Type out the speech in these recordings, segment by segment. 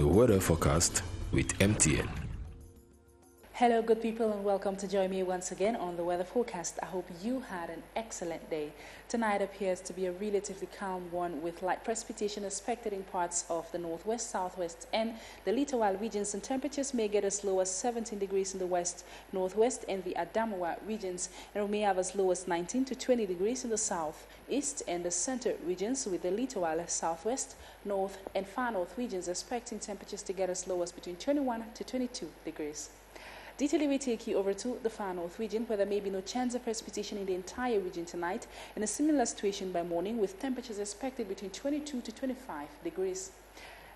The weather forecast with MTN. Hello good people, and welcome to join me once again on the weather forecast. I hope you had an excellent day. Tonight appears to be a relatively calm one with light precipitation expected in parts of the northwest, southwest and the littoral regions, and temperatures may get as low as 17 degrees in the west, northwest and the Adamawa regions, and we may have as low as 19 to 20 degrees in the south, east and the center regions, with the littoral, southwest, north and far north regions expecting temperatures to get as low as between 21 to 22 degrees. Detail will take you over to the far north region, where there may be no chance of precipitation in the entire region tonight, and a similar situation by morning with temperatures expected between 22 to 25 degrees.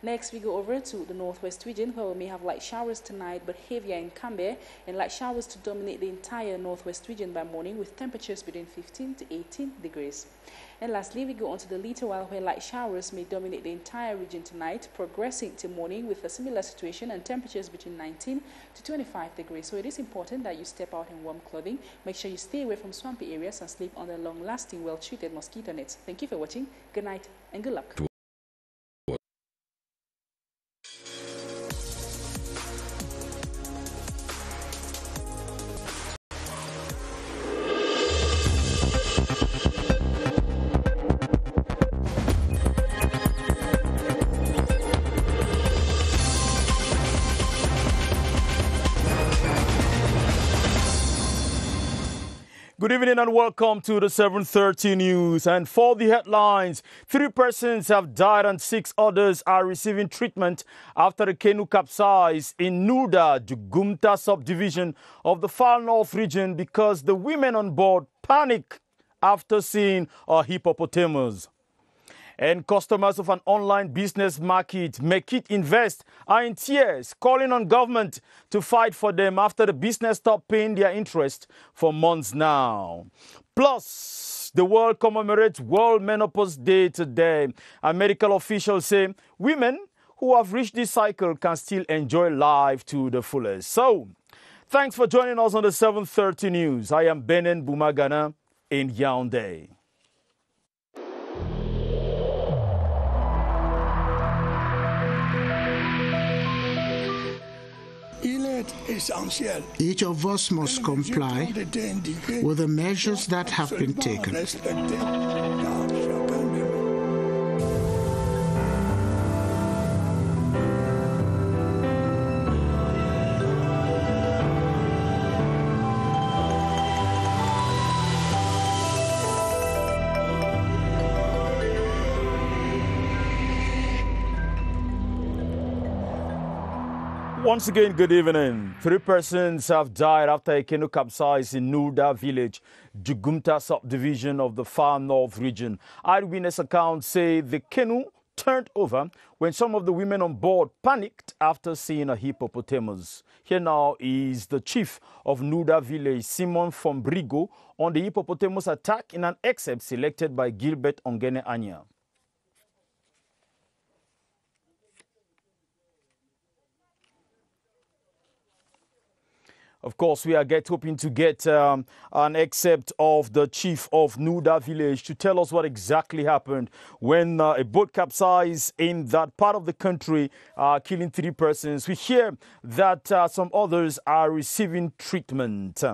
Next, we go over to the northwest region, where we may have light showers tonight, but heavier in Cambe, and light showers to dominate the entire northwest region by morning with temperatures between 15 to 18 degrees. And lastly, we go on to the littoral, where light showers may dominate the entire region tonight, progressing to morning with a similar situation and temperatures between 19 to 25 degrees. So it is important that you step out in warm clothing. Make sure you stay away from swampy areas and sleep under long-lasting, well-treated mosquito nets. Thank you for watching. Good night and good luck. Good evening and welcome to the 7:30 news. And for the headlines, 3 persons have died and 6 others are receiving treatment after a canoe capsized in Nuda, Jugumta subdivision of the far north region because the women on board panicked after seeing a hippopotamus. And customers of an online business market, Make It Invest, are in tears, calling on government to fight for them after the business stopped paying their interest for months now. Plus, the world commemorates World Menopause Day today, and medical officials say women who have reached this cycle can still enjoy life to the fullest. So, thanks for joining us on the 7:30 news. I am Benen Bumagana in Yaoundé. Each of us must comply with the measures that have been taken. Once again, good evening. 3 persons have died after a canoe capsized in Nuda village, Jugumta subdivision of the far north region. Eyewitness accounts say the canoe turned over when some of the women on board panicked after seeing a hippopotamus. Here now is the chief of Nuda village, Simon Fombrigo, on the hippopotamus attack in an excerpt selected by Gilbert Ongene Anya. Of course, we are hoping to get an excerpt of the chief of Nuda village to tell us what exactly happened when a boat capsized in that part of the country, killing 3 persons. We hear that some others are receiving treatment.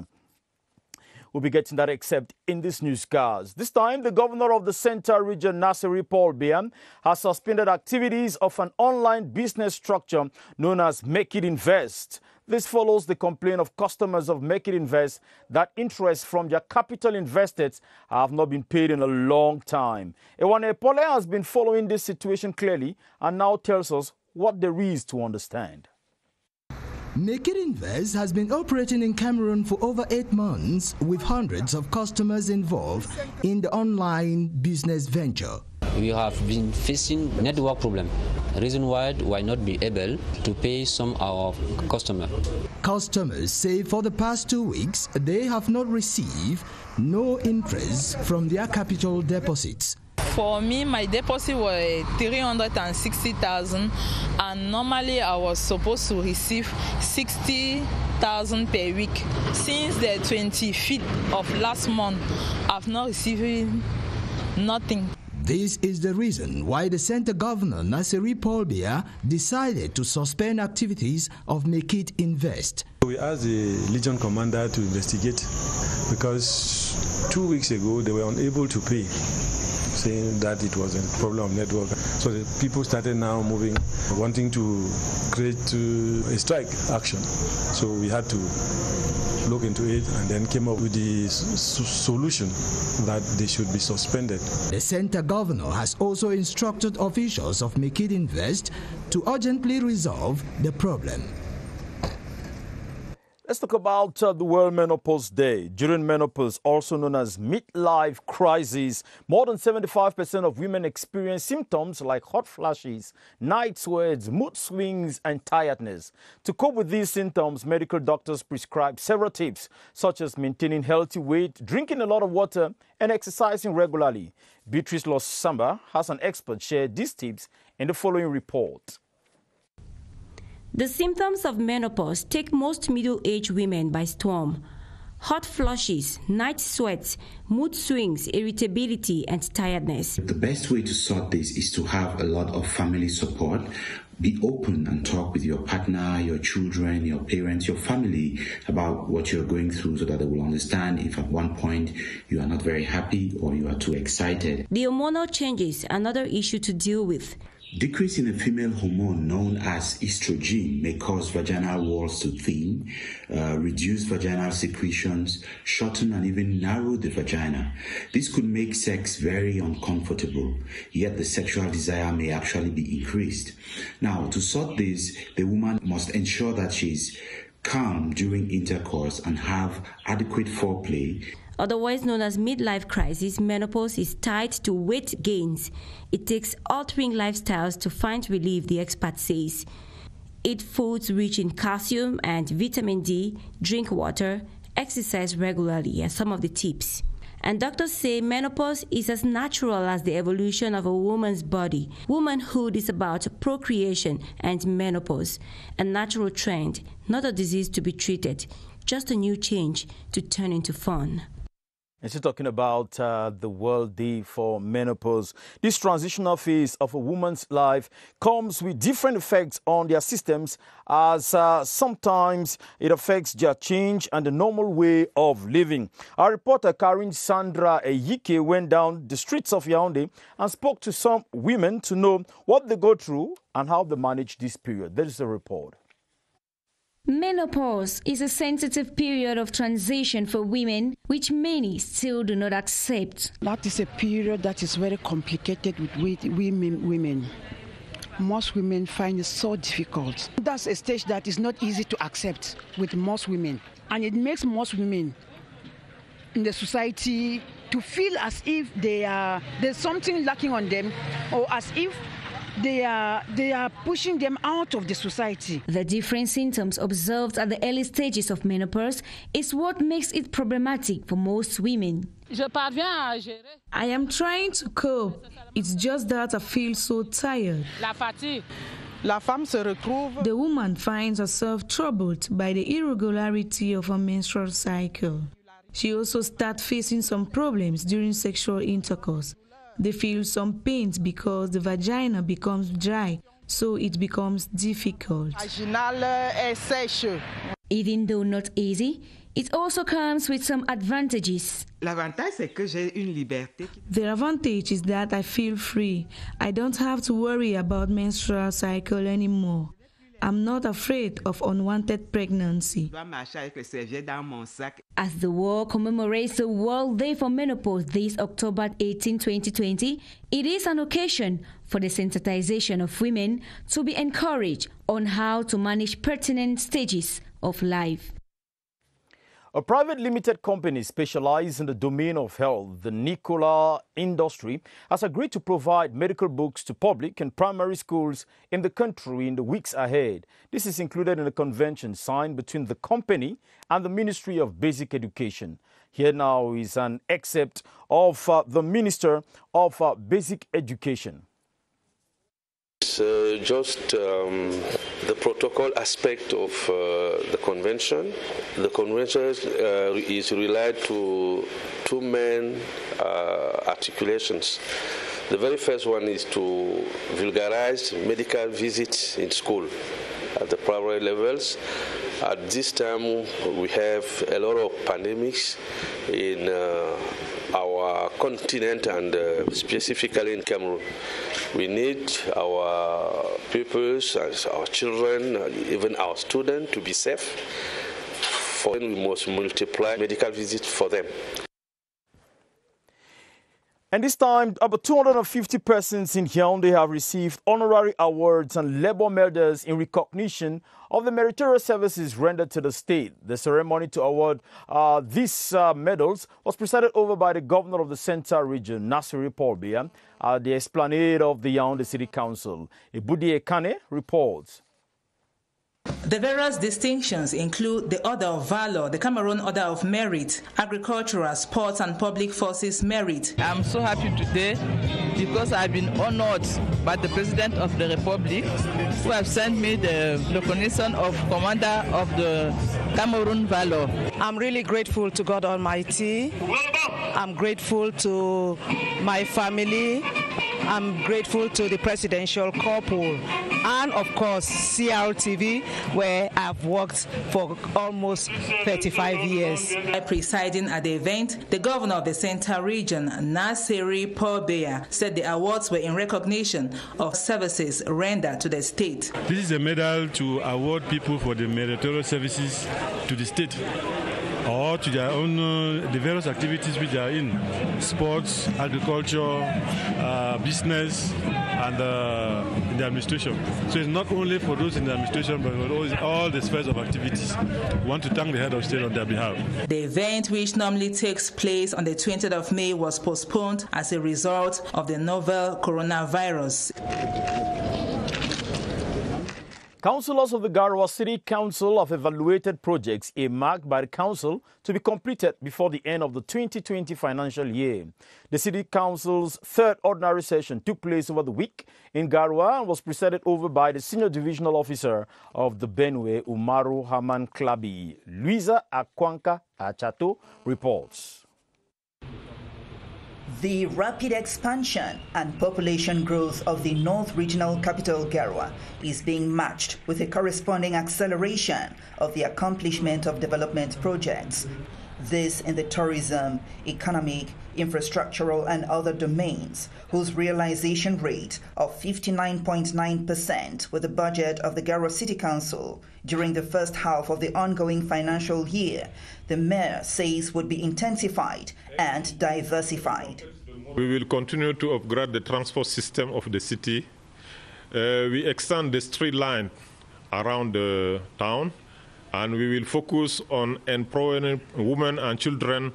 We'll be getting that excerpt in this newscast. This time, the governor of the Central Region, Nasiri Paul Biam, has suspended activities of an online business structure known as Make It Invest. This follows the complaint of customers of Make It Invest that interest from their capital invested have not been paid in a long time. Ewane Pole has been following this situation clearly and now tells us what there is to understand. Make It Invest has been operating in Cameroon for over 8 months with hundreds of customers involved in the online business venture. We have been facing network problem. Reason why not be able to pay some of our customers. Customers say for the past 2 weeks they have not received no interest from their capital deposits. For me, my deposit was 360,000, and normally I was supposed to receive 60,000 per week. Since the 25th of last month, I've not received nothing. This is the reason why the center governor, Nasiri Paulbia, decided to suspend activities of Make It Invest. We asked the Legion commander to investigate because 2 weeks ago they were unable to pay, saying that it was a problem of network. So the people started now moving, wanting to create a strike action. So we had to look into it and then came up with the solution that they should be suspended. The center governor has also instructed officials of Make It Invest to urgently resolve the problem. Let's talk about the World Menopause Day. During menopause, also known as midlife crisis, more than 75% of women experience symptoms like hot flashes, night sweats, mood swings, and tiredness. To cope with these symptoms, medical doctors prescribe several tips, such as maintaining healthy weight, drinking a lot of water, and exercising regularly. Beatrice Losamba has an expert share these tips in the following report. The symptoms of menopause take most middle-aged women by storm. Hot flushes, night sweats, mood swings, irritability, and tiredness. The best way to sort this is to have a lot of family support. Be open and talk with your partner, your children, your parents, your family about what you're going through so that they will understand if at one point you are not very happy or you are too excited. The hormonal changes, another issue to deal with. Decrease in a female hormone known as estrogen may cause vaginal walls to thin, reduce vaginal secretions, shorten and even narrow the vagina. This could make sex very uncomfortable, yet the sexual desire may actually be increased. Now, to sort this, the woman must ensure that she's calm during intercourse and have adequate foreplay. Otherwise known as midlife crisis, menopause is tied to weight gains. It takes altering lifestyles to find relief, the expert says. Eat foods rich in calcium and vitamin D, drink water, exercise regularly are some of the tips. And doctors say menopause is as natural as the evolution of a woman's body. Womanhood is about procreation and menopause, a natural trend, not a disease to be treated, just a new change to turn into fun. And she's talking about the World Day for Menopause. This transitional phase of a woman's life comes with different effects on their systems, as sometimes it affects their change and the normal way of living. Our reporter Karin Sandra Eyike went down the streets of Yaoundé and spoke to some women to know what they go through and how they manage this period. There is a report. Menopause is a sensitive period of transition for women, which many still do not accept. That is a period that is very complicated with women. Most women find it so difficult. That's a stage that is not easy to accept with most women. And it makes most women in the society to feel as if there's something lacking on them, or as if they are pushing them out of the society. The different symptoms observed at the early stages of menopause is what makes it problematic for most women. I am trying to cope. It's just that I feel so tired. The woman finds herself troubled by the irregularity of her menstrual cycle. She also starts facing some problems during sexual intercourse. They feel some pains because the vagina becomes dry, so it becomes difficult. Even though not easy, it also comes with some advantages. The advantage is that I feel free. I don't have to worry about menstrual cycle anymore. I'm not afraid of unwanted pregnancy. As the world commemorates the World Day for Menopause this October 18, 2020, it is an occasion for the sensitization of women to be encouraged on how to manage pertinent stages of life. A private limited company specialized in the domain of health, the Nicola industry, has agreed to provide medical books to public and primary schools in the country in the weeks ahead. This is included in a convention signed between the company and the Ministry of Basic Education. Here now is an excerpt of the Minister of Basic Education. Just the protocol aspect of the convention. The convention is related to two main articulations. The very first one is to vulgarize medical visits in school at the primary levels. At this time, we have a lot of pandemics in our continent and specifically in Cameroon. We need our pupils, our children, even our students to be safe. For them, we must multiply medical visits for them. And this time, about 250 persons in Yaoundé have received honorary awards and labor medals in recognition of the meritorious services rendered to the state. The ceremony to award these medals was presided over by the governor of the Central Region, Nasiri Paul Biya, at the esplanade of the Yaoundé City Council. Ibudi Ekane reports. The various distinctions include the Order of Valor, the Cameroon Order of Merit, Agricultural, Sports and Public Forces Merit. I'm so happy today because I've been honored by the President of the Republic, who have sent me the recognition of Commander of the Cameroon Valor. I'm really grateful to God Almighty. I'm grateful to my family. I'm grateful to the presidential couple and, of course, CRTV, where I've worked for almost 35 years. Presiding at the event, the governor of the Central Region, Nasiri Paul Biya, said the awards were in recognition of services rendered to the state. This is a medal to award people for the meritorious services to the state or to their own the various activities which are in sports, agriculture, business, and in the administration. So it's not only for those in the administration, but for all the spheres of activities. We want to thank the head of state on their behalf. The event, which normally takes place on the 20th of May, was postponed as a result of the novel coronavirus. Councillors of the Garoua City Council have evaluated projects earmarked by the council to be completed before the end of the 2020 financial year. The City Council's third ordinary session took place over the week in Garoua and was presided over by the Senior Divisional Officer of the Benue, Umaru Haman Klabi. Luisa Akwanka Achato reports. The rapid expansion and population growth of the North Regional Capital Garoua is being matched with a corresponding acceleration of the accomplishment of development projects. This in the tourism, economic, infrastructural and other domains, whose realization rate of 59.9% with the budget of the Garoua City Council during the first half of the ongoing financial year, the mayor says would be intensified and diversified. We will continue to upgrade the transport system of the city. We extend the street line around the town, and we will focus on empowering women and children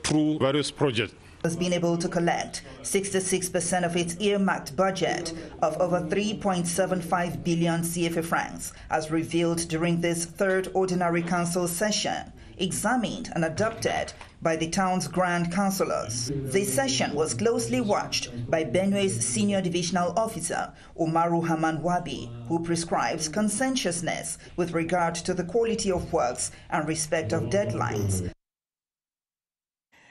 through various projects. Has been able to collect 66% of its earmarked budget of over 3.75 billion CFA francs, as revealed during this third ordinary council session, examined and adopted by the town's grand councillors. This session was closely watched by Benue's Senior Divisional Officer, Umaru Haman Wabi, who prescribes conscientiousness with regard to the quality of works and respect of deadlines.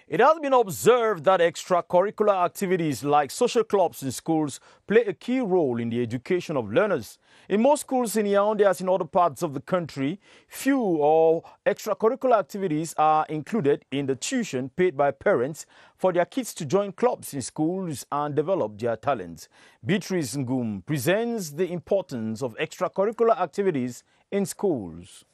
It has been observed that extracurricular activities like social clubs in schools play a key role in the education of learners. In most schools in Yaoundé, as in other parts of the country, few or extracurricular activities are included in the tuition paid by parents for their kids to join clubs in schools and develop their talents. Beatrice Ngum presents the importance of extracurricular activities in schools.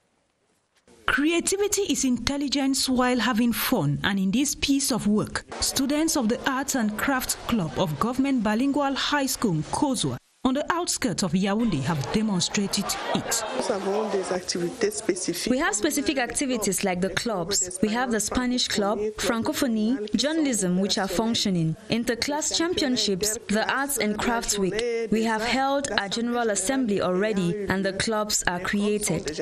Creativity is intelligence while having fun, and in this piece of work, students of the Arts and Crafts Club of Government Bilingual High School, Kozwa, on the outskirts of Yaoundé, have demonstrated it. We have specific activities like the clubs. We have the Spanish Club, Francophonie, journalism, which are functioning, inter-class championships, the Arts and Crafts Week. We have held our General Assembly already, and the clubs are created.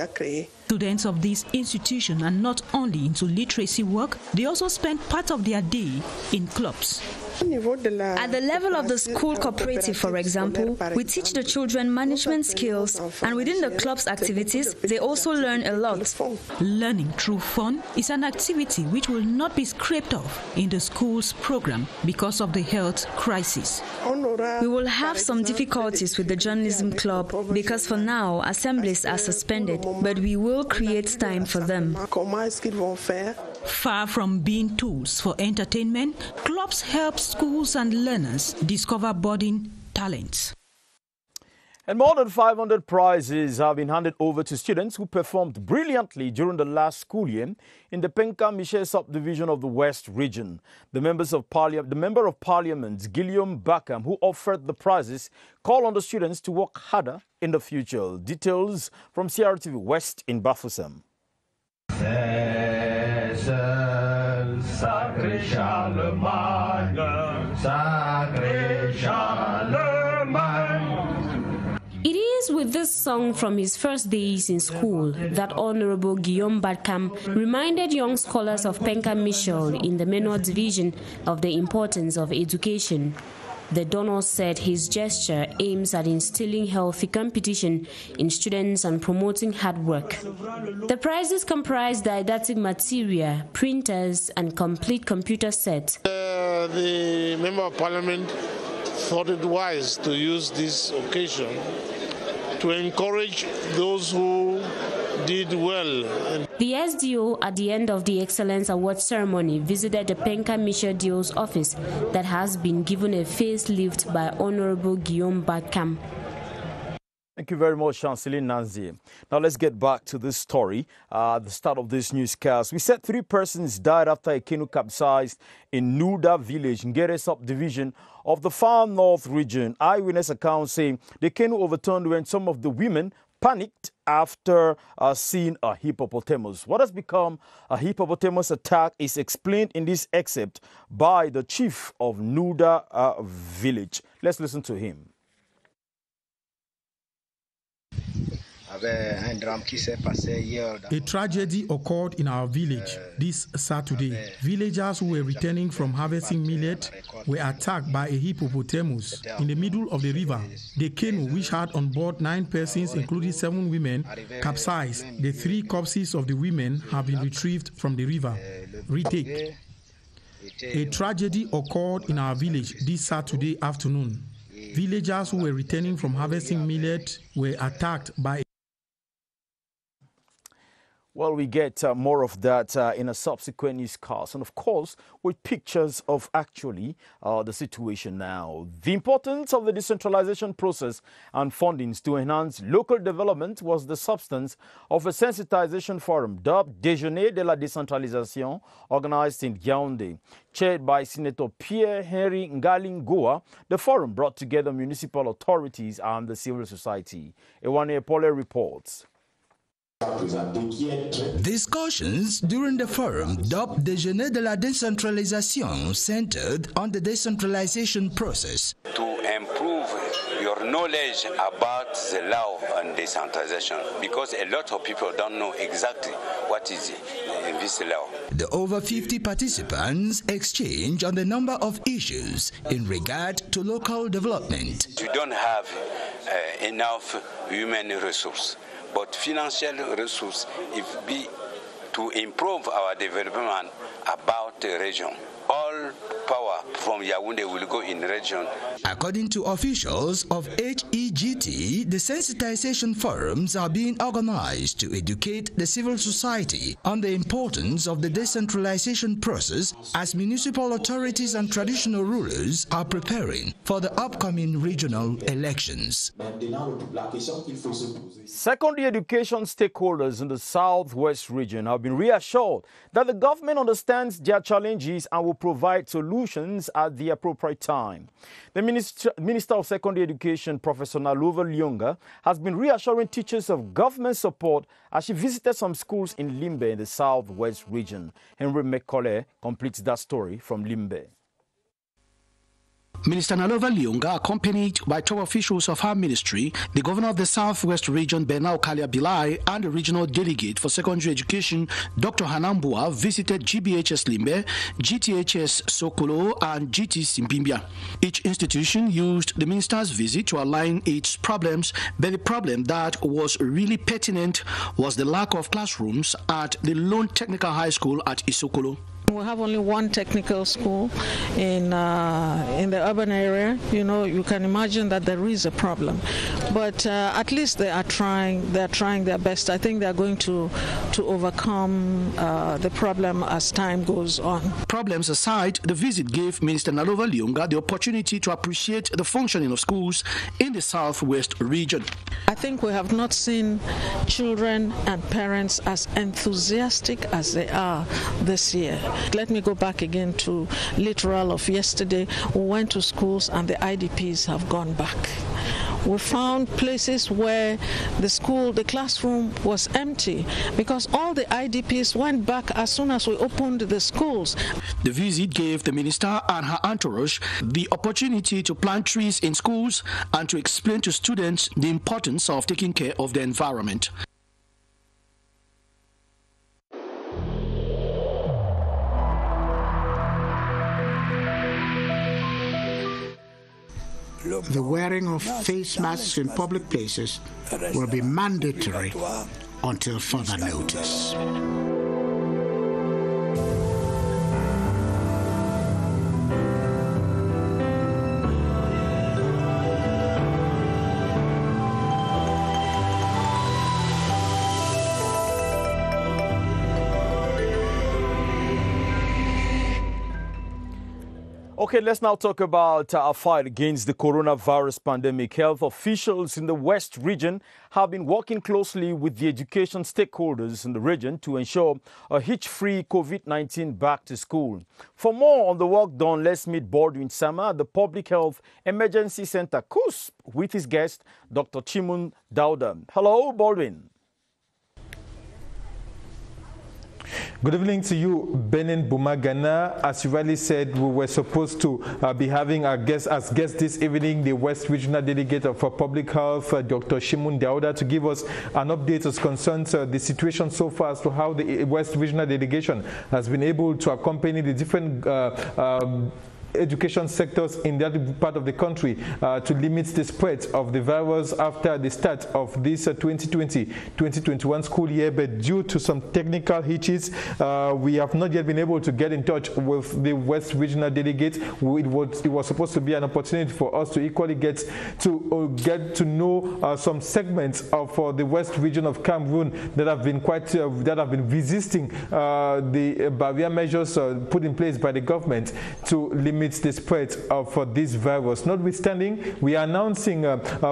Students of this institution are not only into literacy work, they also spend part of their day in clubs. At the level of the school cooperative, for example, we teach the children management skills, and within the club's activities, they also learn a lot. Learning through fun is an activity which will not be scraped off in the school's program because of the health crisis. We will have some difficulties with the journalism club because for now, assemblies are suspended, but we will create time for them. Far from being tools for entertainment, clubs help schools and learners discover budding talents. And more than 500 prizes have been handed over to students who performed brilliantly during the last school year in the Penka-Michel subdivision of the West region. The Member of Parliament, Guillaume Bakam, who offered the prizes, called on the students to work harder in the future. Details from CRTV West in Bafoussam. Sacré Charlemagne, Sacré Charlemagne. It is with this song from his first days in school that Honorable Guillaume Bakam reminded young scholars of Penka-Michel in the Menor division of the importance of education. The donor said his gesture aims at instilling healthy competition in students and promoting hard work. The prizes comprise didactic material, printers, and complete computer sets. The Member of Parliament thought it wise to use this occasion to encourage those who did well. The SDO, at the end of the Excellence Award ceremony, visited the Penka-Michel DO's office that has been given a facelift by Honorable Guillaume Bakam. Thank you very much, Chanceline Nanzi. Now let's get back to this story. The start of this newscast. We said 3 persons died after a canoe capsized in Nuda village, Ngere subdivision of the Far North region. Eyewitness accounts say the canoe overturned when some of the women panicked after seeing a hippopotamus. What has become a hippopotamus attack is explained in this excerpt by the chief of Nuda village. Let's listen to him. A tragedy occurred in our village this Saturday. Villagers who were returning from harvesting millet were attacked by a hippopotamus in the middle of the river. The canoe, which had on board 9 persons, including 7 women, capsized. The 3 corpses of the women have been retrieved from the river. Retake. A tragedy occurred in our village this Saturday afternoon. Villagers who were returning from harvesting millet were attacked by. Well, we get more of that in a subsequent newscast, and of course, with pictures of actually the situation now. The importance of the decentralization process and fundings to enhance local development was the substance of a sensitization forum dubbed Déjeuner de la Décentralisation, organized in Yaoundé. Chaired by Senator Pierre-Henri Ngalingoa, the forum brought together municipal authorities and the civil society. Ewane Pole reports. Discussions during the forum dubbed Déjeuner de la Décentralisation centered on the decentralization process. To improve your knowledge about the law on decentralization, because a lot of people don't know exactly what is in this law. The over 50 participants exchanged on the number of issues in regard to local development. We don't have enough human resource. But financial resources, if be to improve our development about the region. All power from Yaoundé will go in the region. According to officials of HEGT, the sensitization forums are being organized to educate the civil society on the importance of the decentralization process as municipal authorities and traditional rulers are preparing for the upcoming regional elections. Secondary education stakeholders in the Southwest region have been reassured that the government understands their challenges and will provide solutions at the appropriate time. The Minister of Secondary Education, Professor Naluva Lyonga, has been reassuring teachers of government support as she visited some schools in Limbe in the Southwest region. Henry McCauley completes that story from Limbe. Minister Nalova Lyunga, accompanied by top officials of her ministry, the governor of the Southwest region, Bernal Kalia Bilai, and the regional delegate for secondary education, Dr. Hanambua, visited GBHS Limbe, GTHS Sokolo, and GT Simpimbia. Each institution used the minister's visit to align its problems, but the problem that was really pertinent was the lack of classrooms at the Lone Technical High School at Isokolo. We have only one technical school in the urban area. You know, you can imagine that there is a problem, but at least they are trying. They are trying their best. I think they are going to overcome the problem as time goes on. Problems aside, the visit gave Minister Nalova Lyunga the opportunity to appreciate the functioning of schools in the Southwest region. I think we have not seen children and parents as enthusiastic as they are this year. Let me go back again to literal of yesterday. We went to schools and the IDPs have gone back. We found places where the classroom was empty because all the IDPs went back as soon as we opened the schools. The visit gave the minister and her entourage the opportunity to plant trees in schools and to explain to students the importance of taking care of the environment. The wearing of face masks in public places will be mandatory until further notice. Okay, let's now talk about our fight against the coronavirus pandemic. Health officials in the West region have been working closely with the education stakeholders in the region to ensure a hitch-free COVID-19 back to school. For more on the work done, let's meet Baldwin Sama at the Public Health Emergency Center, KUSP, with his guest, Dr. Chimun Dauda. Hello, Baldwin. Good evening to you, Benin Bumagana. As you rightly said, we were supposed to be having our guest this evening, the West Regional Delegate for Public Health, Dr. Chimun Dauda, to give us an update as concerns the situation so far as to how the West Regional Delegation has been able to accompany the different education sectors in that part of the country to limit the spread of the virus after the start of this 2020-2021 school year. But due to some technical hitches, we have not yet been able to get in touch with the West Regional Delegate. It was supposed to be an opportunity for us to equally get to know some segments of the West region of Cameroon that have been resisting the barrier measures put in place by the government to limit the spread of this virus. Notwithstanding, we are announcing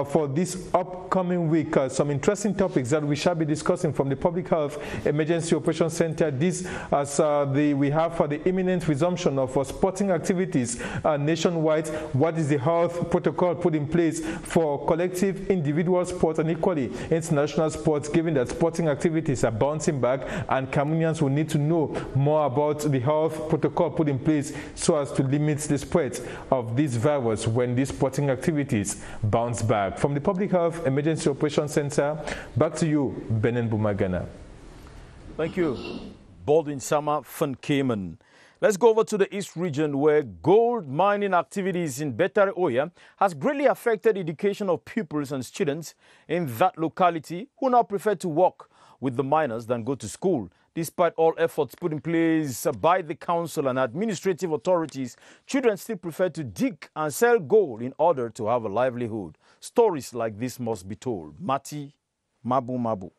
for this upcoming week some interesting topics that we shall be discussing from the Public Health Emergency Operations Center. This as we have for the imminent resumption of sporting activities nationwide. What is the health protocol put in place for collective individual sports and equally international sports, given that sporting activities are bouncing back and Cameroonians will need to know more about the health protocol put in place so as to limit the spread of this virus when these sporting activities bounce back. From the Public Health Emergency Operations Center, back to you, Benin Bumagana. Thank you, Baldwin Sama Funkeman. Let's go over to the East region, where gold mining activities in Betare Oya has greatly affected education of pupils and students in that locality who now prefer to work with the miners than go to school. Despite all efforts put in place by the council and administrative authorities, children still prefer to dig and sell gold in order to have a livelihood. Stories like this must be told. Mati Mabu.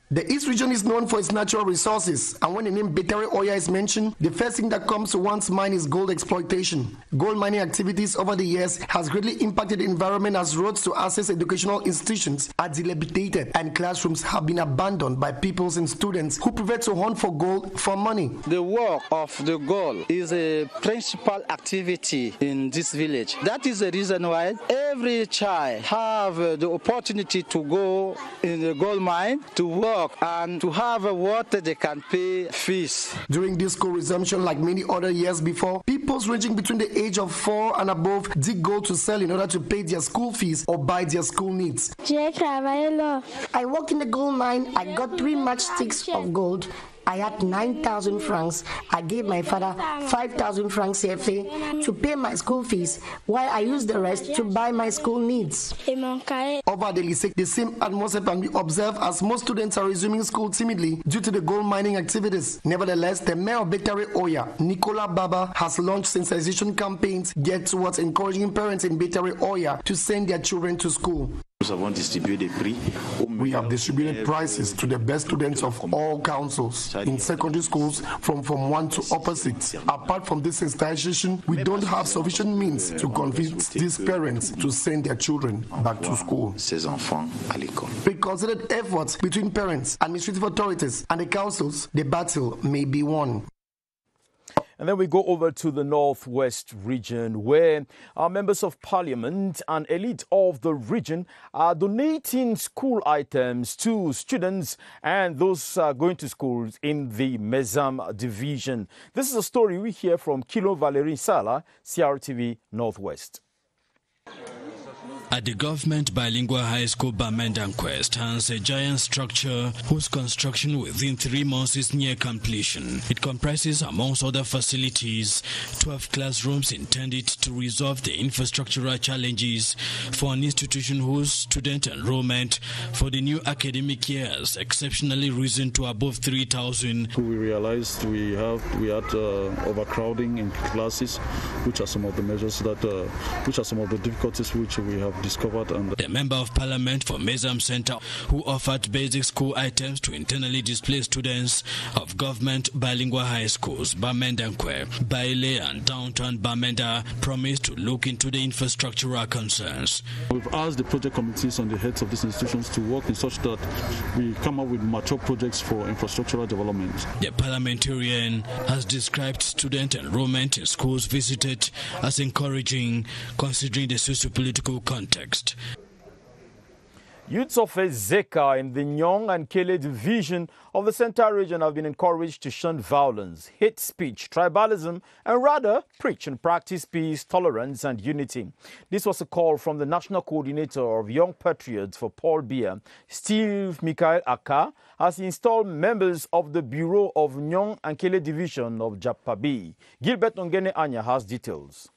The East region is known for its natural resources, and when the name Betare Oya is mentioned, the first thing that comes to one's mind is gold exploitation. Gold mining activities over the years has greatly impacted the environment as roads to access educational institutions are dilapidated and classrooms have been abandoned by pupils and students who prefer to hunt for gold for money. The work of the gold is a principal activity in this village. That is the reason why every child have the opportunity to go in the gold mine to work work and to have what they can pay fees. During this school resumption, like many other years before, pupils ranging between the age of 4 and above dig gold to sell in order to pay their school fees or buy their school needs. I worked in the gold mine. I got 3 matchsticks of gold. I had 9,000 francs. I gave my father 5,000 francs CFA to pay my school fees, while I used the rest to buy my school needs. Over the lycée, the same atmosphere can be observed as most students are resuming school timidly due to the gold mining activities. Nevertheless, the mayor of Betare Oya, Nicola Baba, has launched sensitization campaigns geared towards encouraging parents in Betare Oya to send their children to school. We have distributed prizes to the best students of all councils in secondary schools from Form 1 to Upper 6. Apart from this sensitization, we don't have sufficient means to convince these parents to send their children back to school. With concerted efforts between parents, administrative authorities, and the councils, the battle may be won. And then we go over to the Northwest region, where our members of parliament and elite of the region are donating school items to students and those going to schools in the Mezam division. This is a story we hear from Kilo Valerie Sala, CRTV Northwest. At the government bilingual high school Bamendankwe stands a giant structure whose construction within 3 months is near completion. It comprises, amongst other facilities, 12 classrooms intended to resolve the infrastructural challenges for an institution whose student enrollment for the new academic year has exceptionally risen to above 3,000. We realized we had overcrowding in classes, which are some of the measures which are some of the difficulties which we have discovered. And the member of parliament for Mezam Center, who offered basic school items to internally displaced students of government bilingual high schools, Bamendankwe, Baile and downtown Bamenda, promised to look into the infrastructural concerns. We've asked the project committees and the heads of these institutions to work in such that we come up with mature projects for infrastructural development. The parliamentarian has described student enrollment in schools visited as encouraging, considering the socio-political context. Youths of Ezeka in the Nyong and Kele division of the Central region have been encouraged to shun violence, hate speech, tribalism, and rather preach and practice peace, tolerance, and unity. This was a call from the National Coordinator of Young Patriots for Paul Biya, Steve Michael Aka, as he installed members of the Bureau of Nyong and Kele division of Japabi. Gilbert Ongene Anya has details.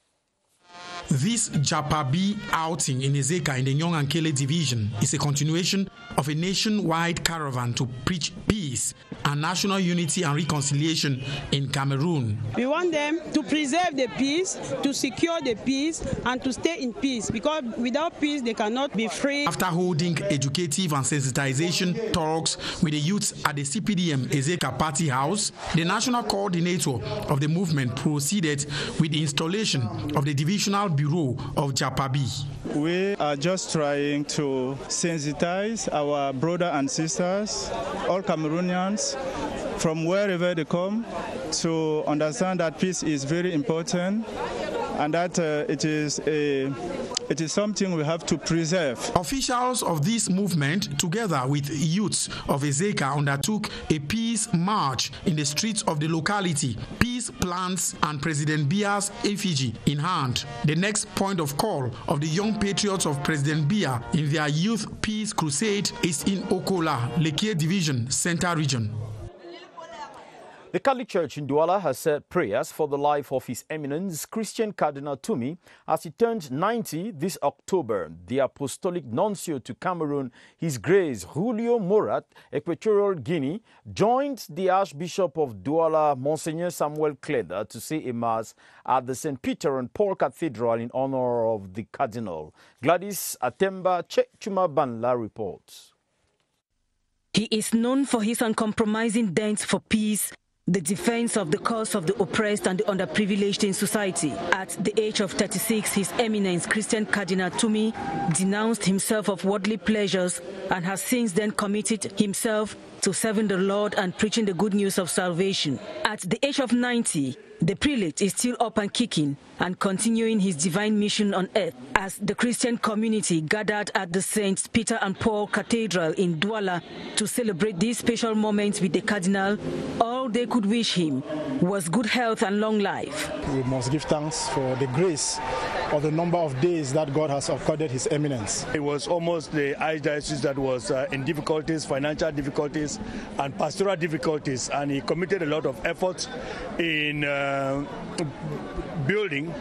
This Japabi outing in Ezeka in the Nyong and Kele division is a continuation of a nationwide caravan to preach peace and national unity and reconciliation in Cameroon. We want them to preserve the peace, to secure the peace, and to stay in peace, because without peace they cannot be free. After holding educative and sensitization talks with the youths at the CPDM Ezeka Party House, the national coordinator of the movement proceeded with the installation of the Divisional Bureau of Japabi. We are just trying to sensitize our brothers and sisters, all Cameroonians, from wherever they come, to understand that peace is very important and that it is something we have to preserve. Officials of this movement, together with youths of Ezeka, undertook a peace march in the streets of the locality, peace plants and President Biya's effigy in hand. The next point of call of the young patriots of President Biya in their youth peace crusade is in Okola, Lekie Division, Central Region. The Catholic Church in Douala has said prayers for the life of His Eminence, Christian Cardinal TUMI, as he turned 90 this October. The Apostolic Nuncio to Cameroon, His Grace Julio Morat, Equatorial Guinea, joined the Archbishop of Douala, Monseigneur Samuel Cleda, to say a Mass at the St. Peter and Paul Cathedral in honor of the Cardinal. Gladys Atemba Chuma Banla reports. He is known for his uncompromising dent for peace, the defense of the cause of the oppressed and the underprivileged in society. At the age of 36, His Eminence Christian Cardinal TUMI denounced himself of worldly pleasures and has since then committed himself to serving the Lord and preaching the good news of salvation. At the age of 90, The prelate is still up and kicking and continuing his divine mission on earth as the Christian community gathered at the St. Peter and Paul Cathedral in Douala to celebrate these special moments with the Cardinal. All they could wish him was good health and long life. We must give thanks for the grace of the number of days that God has accorded His Eminence. It was almost the Archdiocese that was in difficulties, financial difficulties and pastoral difficulties, and he committed a lot of effort in building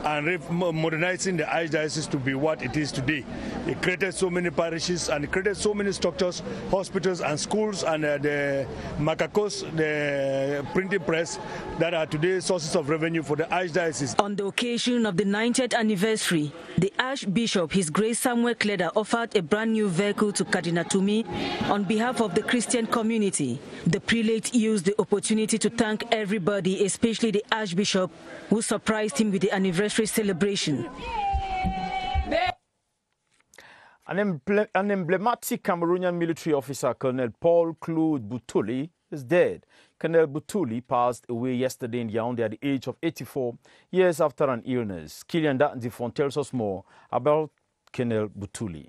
and modernizing the Archdiocese to be what it is today. It created so many parishes and it created so many structures, hospitals and schools, and the macacos, the printing press, that are today sources of revenue for the Archdiocese. On the occasion of the 90th anniversary, the Archbishop, His Grace Samuel Kleda, offered a brand new vehicle to Cardinal TUMI on behalf of the Christian community. The prelate used the opportunity to thank everybody, especially the Archbishop, who surprised him with the anniversary celebration. An emblematic Cameroonian military officer, Colonel Paul Claude Boutouli, is dead. Colonel Boutouli passed away yesterday in Yaoundé at the age of 84 years after an illness. Kylian Difon tells us more about Colonel Boutouli.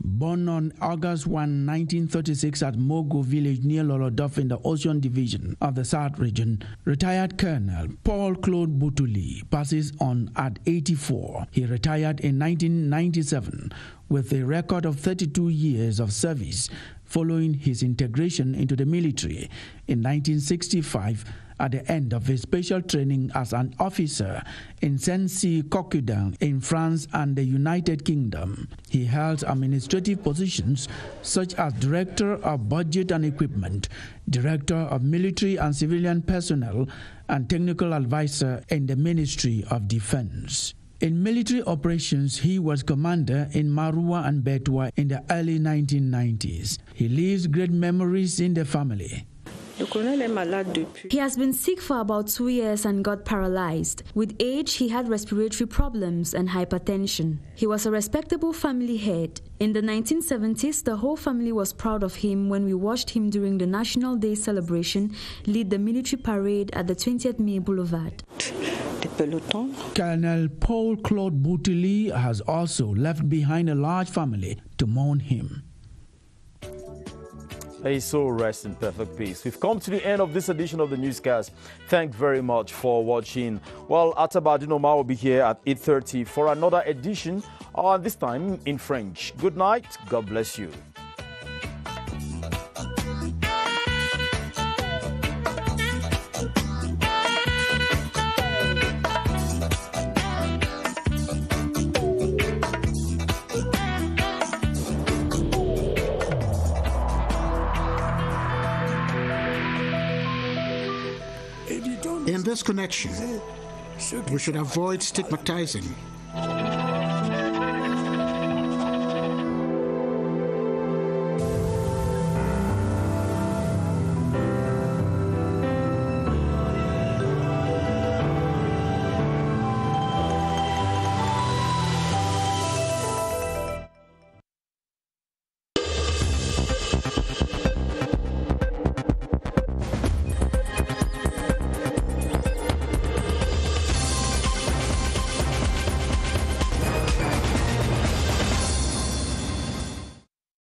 Born on August 1, 1936 at Mogo village near Lolodof in the Ocean Division of the South Region, retired Colonel Paul Claude Boutouli passes on at 84. He retired in 1997 with a record of 32 years of service following his integration into the military in 1965 at the end of his special training as an officer in Saint-Cyr-Coquedin in France and the United Kingdom. He held administrative positions such as Director of Budget and Equipment, Director of Military and Civilian Personnel, and Technical Advisor in the Ministry of Defense. In military operations, he was commander in Marua and Betua in the early 1990s. He leaves great memories in the family. He has been sick for about 2 years and got paralyzed. With age, he had respiratory problems and hypertension. He was a respectable family head. In the 1970s, the whole family was proud of him when we watched him during the National Day celebration lead the military parade at the 20th May Boulevard. Colonel Paul Claude Boutouli has also left behind a large family to mourn him. May soul rest in perfect peace. We've come to the end of this edition of the newscast. Thanks very much for watching. Well, Atabadin Omar will be here at 8:30 for another edition, this time in French. Good night. God bless you. In this connection, we should avoid stigmatizing